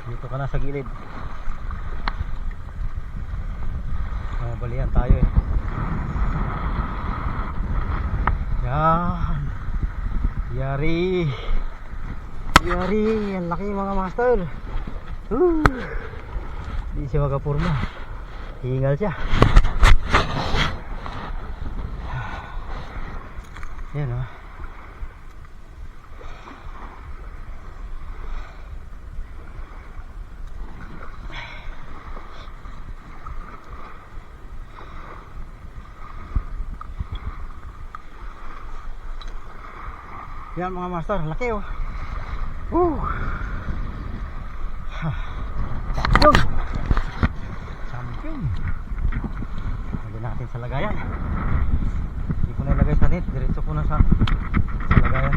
Dito ka na sa gilid. Balian tayo eh. Yan. Yari. Yari. Ang laki mga master. Di siya magapurma. Hingal siya. Yan o. Yan mga master, laki oh. Champion. Champion. Lagyan natin sa lagayan. Hindi ko na ilagay sa net, diretso ko na sa lagayan.